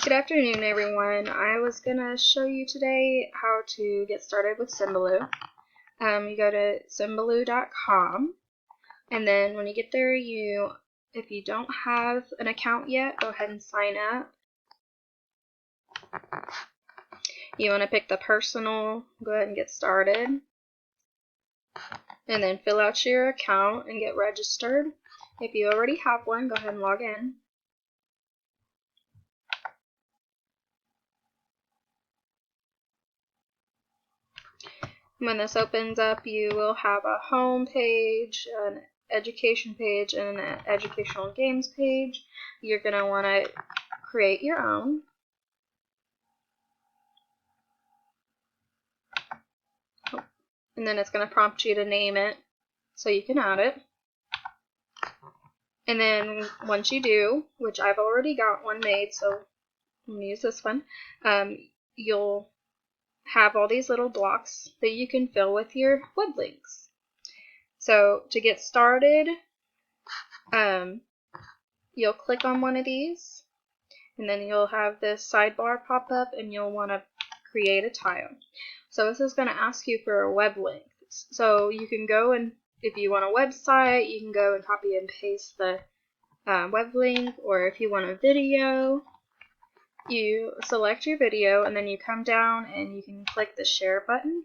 Good afternoon, everyone. I was going to show you today how to get started with Symbaloo. You go to symbaloo.com, and then when you get there, if you don't have an account yet, go ahead and sign up. You want to pick the personal, go ahead and get started, and then fill out your account and get registered. If you already have one, go ahead and log in. When this opens up, you will have a home page, an education page, and an educational games page. You're going to want to create your own. And then it's going to prompt you to name it so you can add it. And then once you do, which I've already got one made, so I'm going to use this one, you'll have all these little blocks that you can fill with your web links. So to get started, you'll click on one of these, and then you'll have this sidebar pop up, and you'll want to create a tile. So this is going to ask you for a web link. So you can go and, if you want a website, you can go and copy and paste the web link, or if you want a video, you select your video, and then you come down and you can click the share button.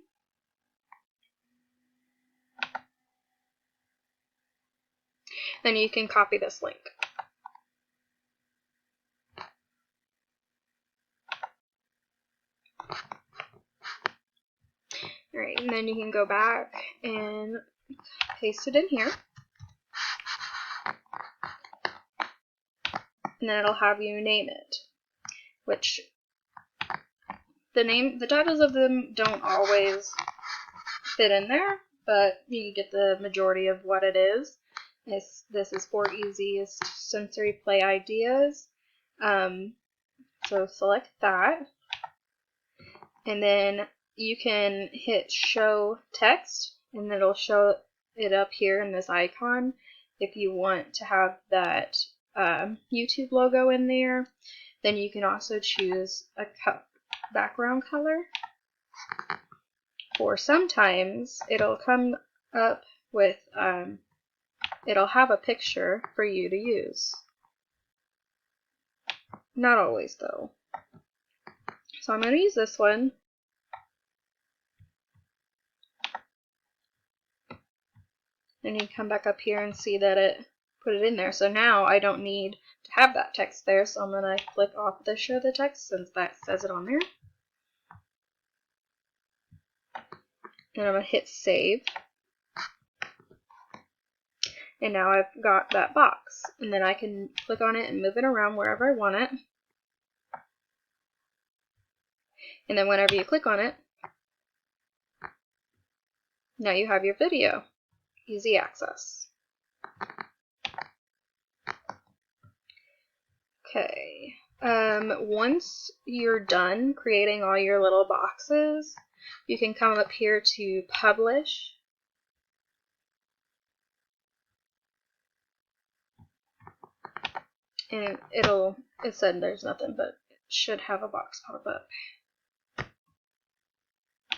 Then you can copy this link. Alright, and then you can go back and paste it in here. And then it'll have you name it, which the titles of them don't always fit in there, but you get the majority of what it is. This is for easiest sensory play ideas. So select that, and then you can hit show text, and it'll show it up here in this icon. If you want to have that YouTube logo in there, then you can also choose a background color. Or sometimes it'll come up with, it'll have a picture for you to use. Not always though. So I'm going to use this one. And you can come back up here and see that it put it in there. So now I don't need to have that text there, so I'm going to click off the show the text since that says it on there. And I'm going to hit save. And now I've got that box. And then I can click on it and move it around wherever I want it. And then whenever you click on it, now you have your video. Easy access. Okay. Once you're done creating all your little boxes, you can come up here to publish. And it said there's nothing, but it should have a box pop up.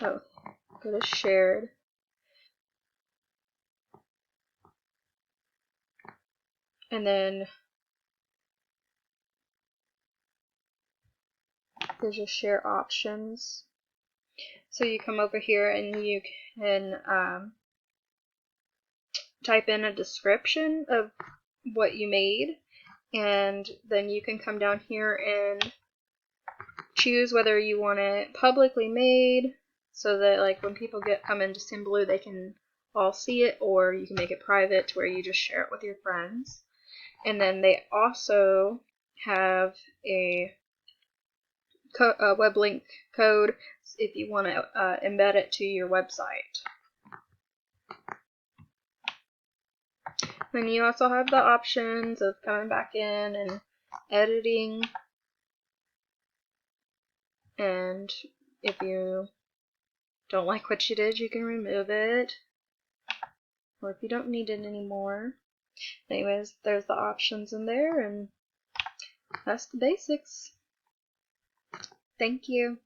Oh, go to shared. And then there's your share options. So you come over here and you can type in a description of what you made, and then you can come down here and choose whether you want it publicly made, so that like when people come into Symbaloo they can all see it, or you can make it private to where you just share it with your friends. And then they also have a web link code if you want to embed it to your website. Then you also have the options of coming back in and editing, and if you don't like what you did, you can remove it, or if you don't need it anymore. Anyways, there's the options in there, and that's the basics. Thank you.